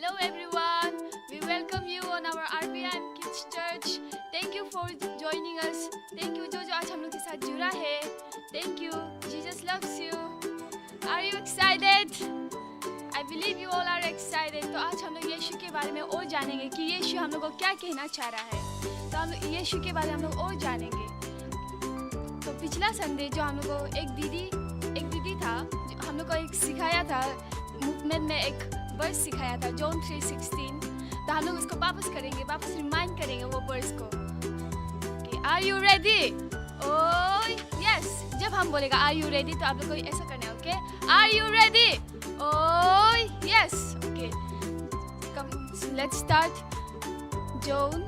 Hello everyone, we welcome you on our RPM Kids Church. Thank you for joining us. Thank you जो आज हम लोग के साथ जुड़ा है. Thank you. Jesus loves you. Are you excited? I believe you all are excited. तो आज हम लोग यीशु के बारे में और जानेंगे कि यीशु हम लोग को क्या कहना चाह रहा है. तो हम लोग यीशु के बारे में हम लोग और जानेंगे. तो पिछला संडे जो हम लोग को एक दीदी था जो हम लोग को एक सिखाया था, मूवमेंट में एक वर्स सिखाया था, जॉन 3:16. तो हम लोग उसको वापस करेंगे, वापस रिमाइंड करेंगे वो वर्स को. Are you ready? Oh yes. जब हम बोलेगा आर यू रेडी तो आप लोग को ऐसा करना है. Okay, are you ready? Oh yes. Okay, come let's start. John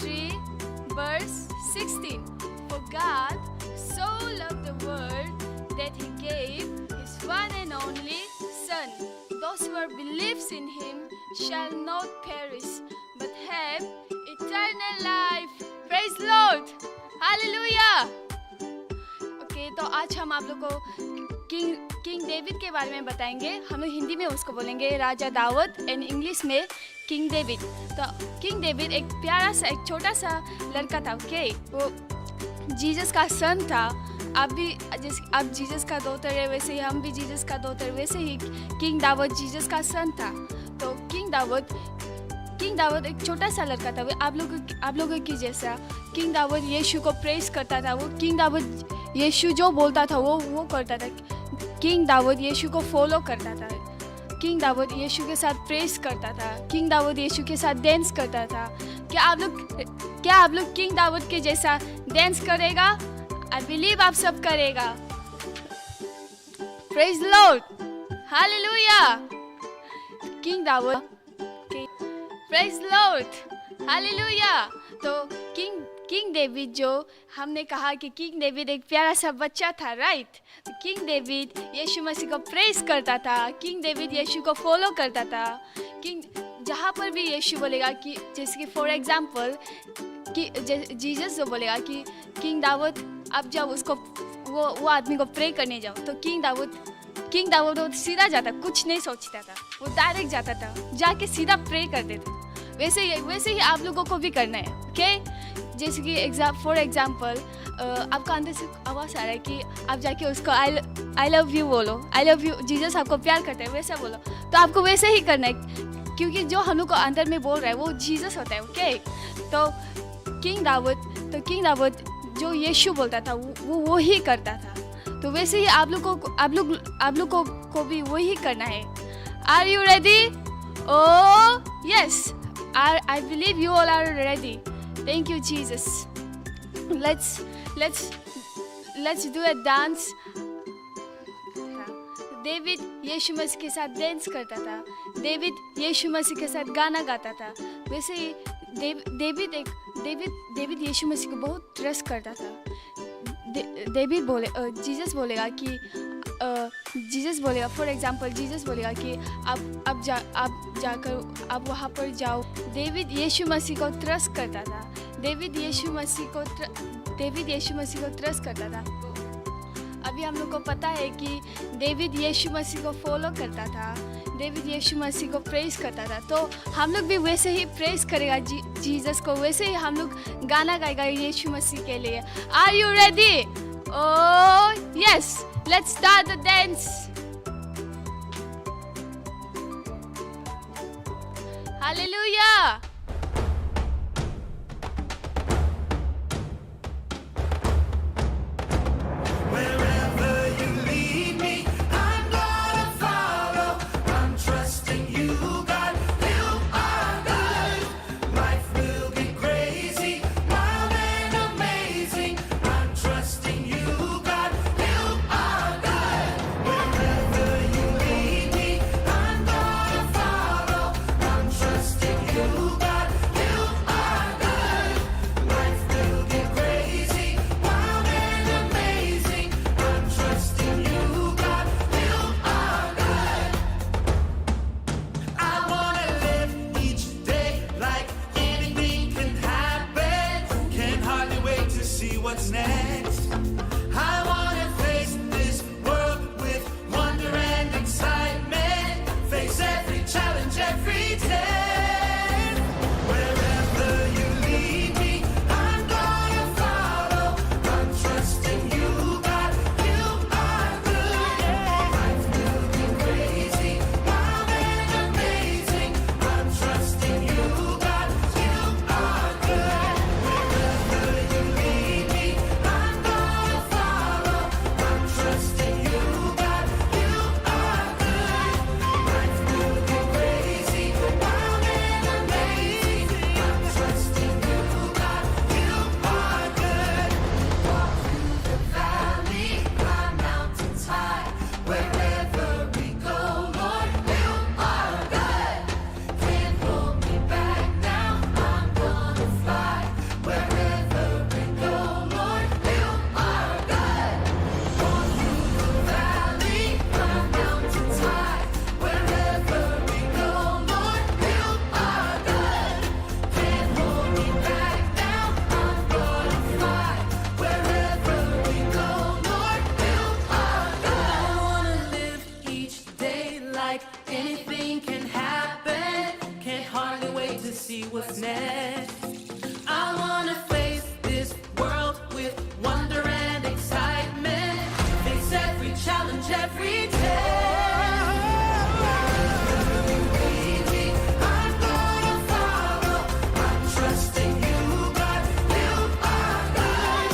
3:16. For God so loved the world that he gave his one and only Son. Those who believes in him shall not perish but have eternal life. Praise Lord. Hallelujah. Okay, तो आज हम आप लोग को king David के बारे में बताएंगे. हम लोग हिंदी में उसको बोलेंगे राजा दाऊद एंड इंग्लिश में किंग डेविड. तो किंग डेविड एक प्यारा सा एक छोटा सा लड़का था. ओके, वो जीसस का सन था. आप जीसस का डॉटर है, वैसे ही हम भी जीसस का डॉटर. वैसे ही किंग दाऊद जीसस का सन था. तो किंग दाऊद एक छोटा सा लड़का था. आप लोगों की जैसा किंग दाऊद यीशु को प्रेज करता था. वो किंग दाऊद यीशु जो बोलता था वो करता था. किंग दाऊद यीशु को फॉलो करता था. किंग दाऊद यीशु के साथ प्रेज करता था. किंग दाऊद यीशु के साथ डांस करता था. क्या आप लोग किंग दाऊद के जैसा डांस करेगा? आई बिलीव आप सब करेगा. Praise Lord. हालेलुया. किंग दाऊद, प्रेज लॉर्ड. हालेलुया. तो किंग डेविड जो हमने कहा कि किंग डेविड एक प्यारा सा बच्चा था, राइट? तो किंग डेविड यीशु मसीह को प्रेज करता था. किंग डेविड यीशु को फॉलो करता था. जहाँ पर भी यीशु बोलेगा कि जैसे कि फॉर एग्जांपल कि जीसस जो बोलेगा कि किंग दाऊद अब जब उसको वो आदमी को प्रे करने जाओ, तो किंग दाऊद वो सीधा जाता, कुछ नहीं सोचता था. वो डायरेक्ट जाता था, जाके सीधा प्रे कर देता. वैसे ही आप लोगों को भी करना है. ओके, जैसे कि फॉर एग्जांपल आपका अंदर से आवाज़ आ रहा है कि आप जाके उसको आई लव यू बोलो. आई लव यू, जीसस आपको प्यार करता है, वैसा बोलो. तो आपको वैसे ही करना है, क्योंकि जो हम लोग को अंदर में बोल रहा है वो जीसस होता है. ओके, तो किंग दाऊद जो यीशु बोलता था वो ही करता था. तो वैसे ही आप लोगों को भी वही करना है. Are you ready? Oh yes. I believe you all are ready. Thank you, Jesus. Let's do a dance. David Yeshu मसीह के साथ डांस करता था. डेविड यीशु मसीह के साथ गाना गाता था. वैसे ही डेविड यीशु मसीह को बहुत ट्रस्ट करता था. जीसस बोलेगा फॉर एग्जांपल जीसस बोलेगा कि आप वहाँ पर जाओ. डेविड यीशु मसीह को ट्रस्ट करता था. डेविड यीशु मसीह को ट्रस्ट करता था. अभी हम लोग को पता है कि डेविड यीशु मसीह को फॉलो करता था. डेविड यीशु मसीह को प्रेज करता था. तो हम लोग भी वैसे ही प्रेज करेगा जीसस को. वैसे ही हम लोग गाना गाएगा यीशु मसीह के लिए. Are you ready? Oh yes. Let's start the dance. Hallelujah. Wherever you lead me, I'm gonna follow. I'm trusting you, God. You are good. Life will be crazy, wild and amazing. I'm trusting you, God. You are good. Wherever you lead me, I'm gonna follow. I'm trusting you, God. what's next. I wanna face this world with wonder and excitement. Face every challenge every day. I'm gonna follow. I'm trusting you, God. You are God.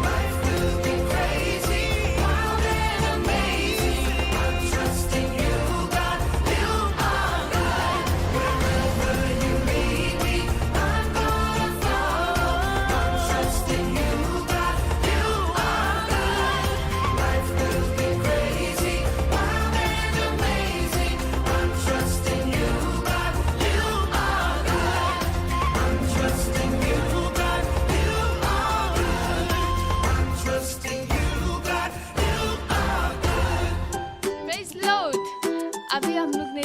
Life will be crazy, wild and amazing. I'm trusting you, God. You are God. Wherever you lead me, I'm gonna follow. I'm trusting you, God. You are God. Life will be crazy, wild and amazing. I'm trusting you, God. You are God. I'm trusting you, God. You are good. I'm trusting you, God. You are good. Praise Lord. अभी हम लोग ने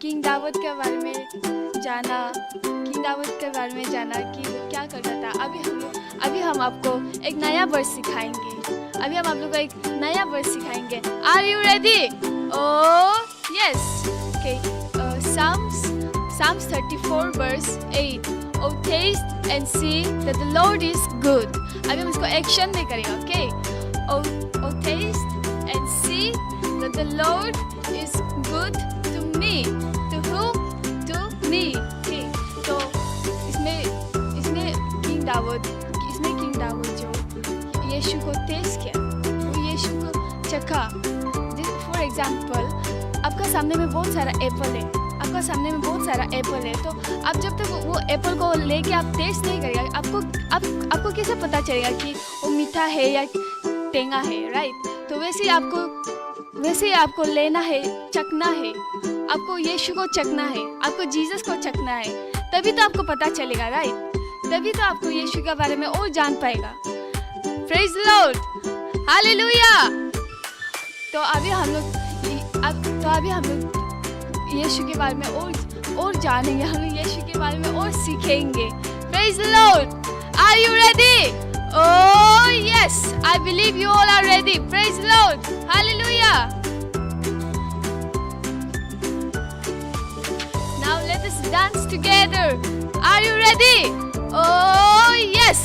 king Dawood के बारे में जाना कि वो क्या करता था। अभी हम आपको एक नया वर्स सिखाएंगे। Are you ready? Oh yes. Okay, Psalms 34 verse 8. Oh taste and see that the Lord is good. अभी हम इसको एक्शन में करेंगे, okay? Oh taste and see that the Lord is good to me. To whom? To me. Okay. तो इसमें king Dawood जो यीशु को test किया, वो यीशु को चखा। फॉर एग्जाम्पल, आपका सामने में बहुत सारा एप्पल है, तो आप जब तक वो एप्पल को लेके आप टेस्ट नहीं करेगा, आपको कैसे पता चलेगा कि वो मीठा है या टेंगा है, राइट? तो वैसे ही आपको लेना है, चखना है, आपको यीशु को चखना है, आपको जीसस को चखना है, तभी तो आपको पता चलेगा, राइट? तभी तो आपको यीशु के बारे में और जान पाएगा। Praise the Lord, hallelujah. तो अभी हम लोग यीशु के बारे में और जानेंगे, हम लोग यीशु के बारे में और सीखेंगे। Praise the Lord. Are you ready? Oh yes, I believe you all are ready. Praise the Lord. Hallelujah. Now let us dance together. Are you ready? Oh yes.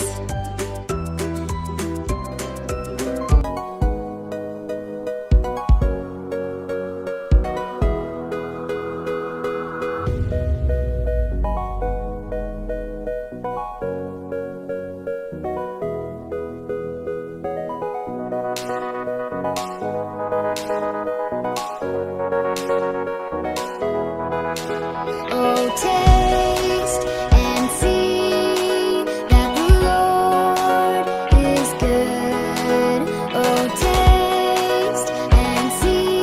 Oh, taste and see that the Lord is good. Oh, taste and see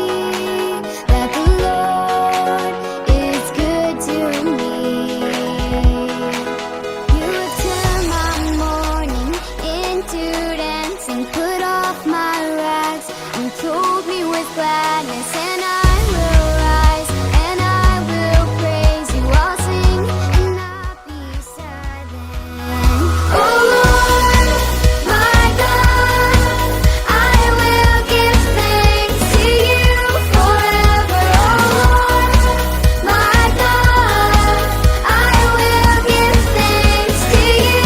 that the Lord is good to me. You turn my morning into dancing, put off my rags and clothe me with gladness, and I will rise and I will praise you. I'll sing and not be silent. Oh Lord, my God, I will give thanks to you forever. Oh Lord, my God, I will give thanks to you.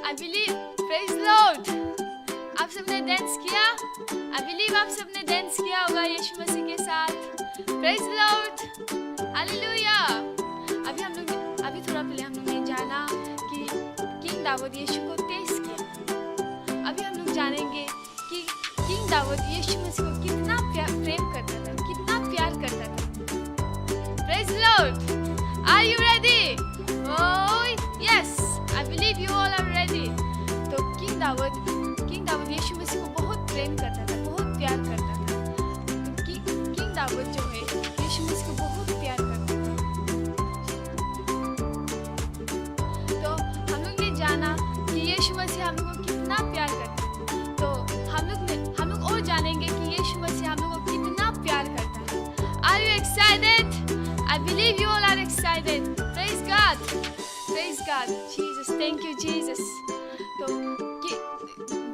I believe, praise Lord. आप सबने dance किया? I believe आप सबने dance किया होगा यीशु मसीह के साथ. Praise Lord. Hallelujah. अभी थोड़ा पहले हम लोग ने जाना कि किंग दाऊद यीशु को टेस्ट किया. अभी हम लोग जानेंगे कि किंग दाऊद यीशु मसीह को कितना प्रेम करता था, कितना प्यार करता था. Praise Lord. Are you ready? Oh yes. I believe you all are ready. तो किंग दाऊद यीशु मसीह को बहुत प्रेम करता था, बहुत प्यार करता था. तो किंग दाऊद जो है यीशु मसीह को बहुत प्यार करता था. तो हम लोग ने जाना कि यीशु मसीह हम लोग को कितना प्यार करता है. तो हम लोग और जानेंगे कि यीशु मसीह हम लोग को कितना प्यार करता है. Are you excited? I believe you all are excited. Praise God. Praise God. Jesus, thank you Jesus. तो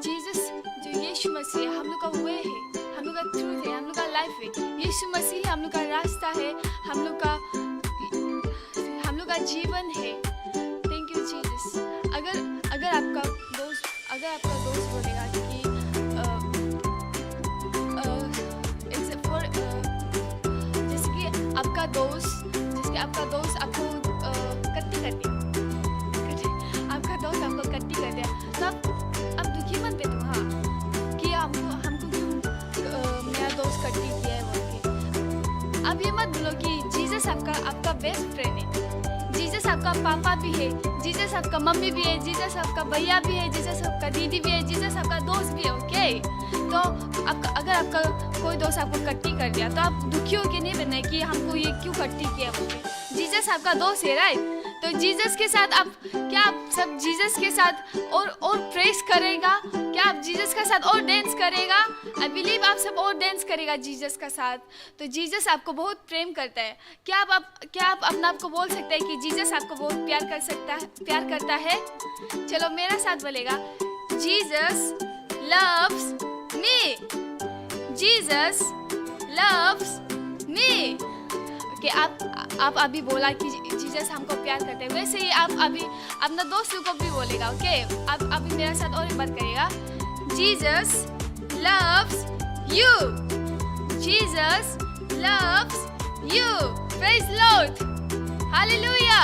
जीसस जो यीशु मसीह है, हम लोग का वे है, हम लोग का ट्रूथ है, हम लोग का लाइफ है. यीशु मसीह हम लोग का रास्ता है, हम लोग का जीवन है. Thank you Jesus. अगर आपका दोस्त बोलेगा कि जैसे कि आपका दोस्त आपको कट्टी कर दिया, आपका दोस्त आपको कट्टी कर दिया, तो आप दुखी मत बैठो. हाँ कि हमको क्यों मेरा दोस्त कट्टी किया है बोल के. अब ये मत बोलो कि जीसस आपका बेस्ट फ्रेंड है, जीसस आपका पापा भी है, जीसस आपका मम्मी भी है, जीसस आपका भैया भी है, जीसस आपका दीदी भी है, जीसस आपका दोस्त भी है. ओके. तो अगर आपका कोई दोस्त आपको कट्टी कर दिया तो आप दुखी होके नहीं बनना है कि हमको ये क्यों कट्टी किया बोल के. जीसस आपका दोस्त है, राइट. तो जीसस के साथ आप सब जीसस के साथ और प्रेस करेगा? क्या आप जीसस के साथ और डांस करेगा? आई बिलीव आप सब और डांस करेगा जीसस का साथ. तो जीसस आपको बहुत प्रेम करता है. क्या आप अपने आप को बोल सकते हैं कि जीसस आपको बहुत प्यार करता है? चलो मेरा साथ बोलेगा, Jesus loves me. Jesus loves me. Okay. आप अभी बोला कि जीसस हमको प्यार करते हैं, वैसे ही आप अभी अपना दोस्तों को भी बोलेगा. ओके. आप अभी मेरे साथ और एक बात करिएगा, Jesus loves you. Jesus loves you. Praise Lord. Hallelujah.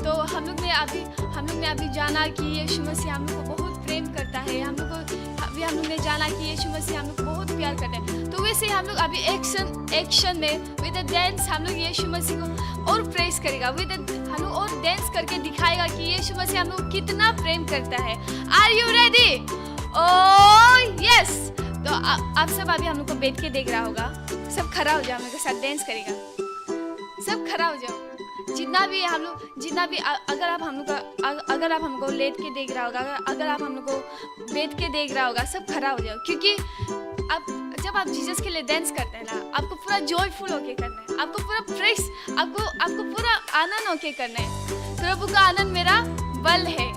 तो हम लोग ने अभी जाना कि यीशु मसीह हम लोग को बहुत प्रेम करता है. हम लोग ने जाना कि यीशु मसीह हम लोग को बहुत प्यार करता है. तो वैसे हम लोग अभी एक्शन में विद द डांस हम लोग यीशु मसीह को और प्रेज करेगा. हम लोग और डांस करके दिखाएगा कि यीशु मसीह हम लोग कितना प्रेम करता है. Are you ready? Oh yes. तो आप सब अभी हम लोग को बैठ के देख रहा होगा. सब खड़ा हो जाओ, मेरे साथ डांस करेगा. सब खड़ा हो जाओ. जितना भी अगर आप हम लोग को लेट के देख रहा होगा, अगर आप हम लोग को बैठ के देख रहा होगा, सब खड़ा हो जाओ. क्योंकि जब आप जीसस के लिए डांस करते हैं ना, आपको पूरा जॉयफुल होके करना है. आपको पूरा फ्रेश, आपको पूरा आनंद होके करना है. प्रभु का आनंद मेरा बल है.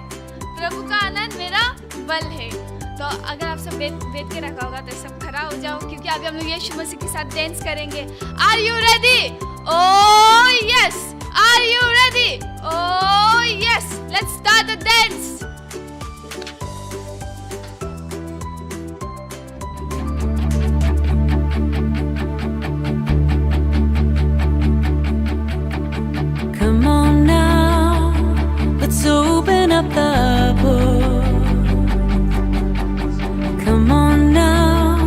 प्रभु का आनंद मेरा बल है. तो अगर आप सब बैठ के रखा होगा तो सब खड़ा हो जाओ, क्योंकि अभी हम लोग यीशु मसीह के साथ डांस करेंगे. Are you ready? Oh yes. Are you ready? Oh yes. Let's start the dance. Come on now, let's open up the book. Come on now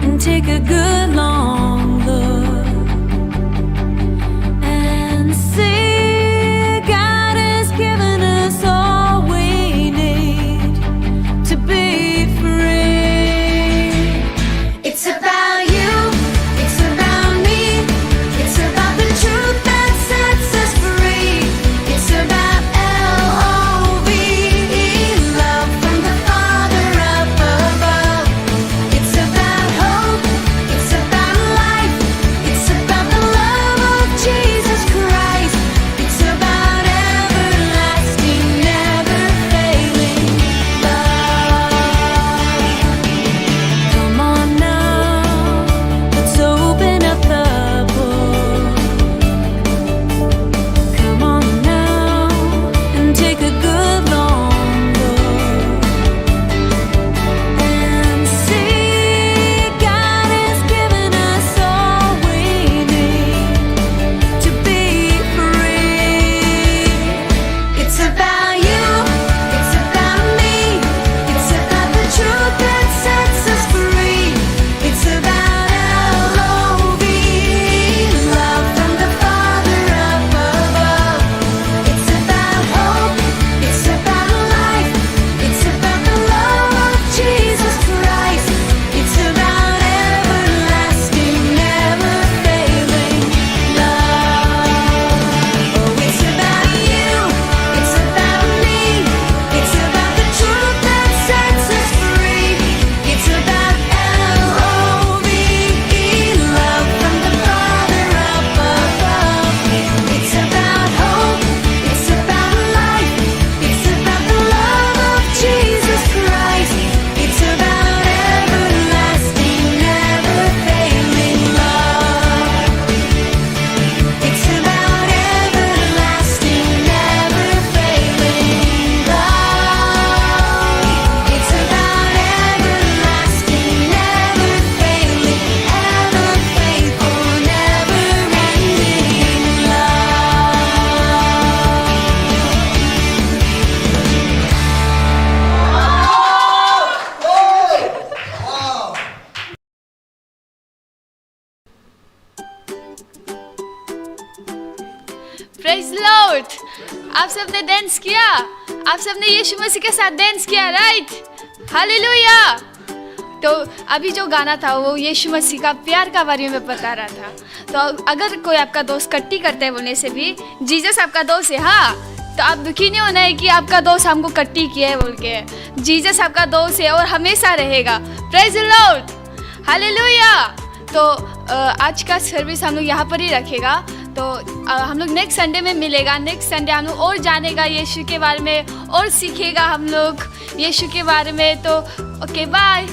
and take a good long look. God has given us all we praise Lord. आप सबने dance किया, आप सबने यीशु मसीह के साथ dance किया, right? Hallelujah. तो अभी जो गाना था वो यीशु मसीह का प्यार का बारे में बता रहा था। तो अगर कोई आपका दोस्त कट्टी करता है बोलने से भी जीसस आपका दोस्त है, हाँ, तो आप दुखी नहीं होना है कि आपका दोस्त हमको कट्टी किया है बोल के। जीसस आपका दोस्त है और हमेशा रहेगा। Praise the Lord, hallelujah. तो आज का सर्विस हम लोग यहाँ पर ही रखेगा। तो हम लोग नेक्स्ट संडे में मिलेगा। नेक्स्ट संडे हम लोग और जानेगा यीशु के बारे में और सीखेगा हम लोग यीशु के बारे में। तो ओके, बाय।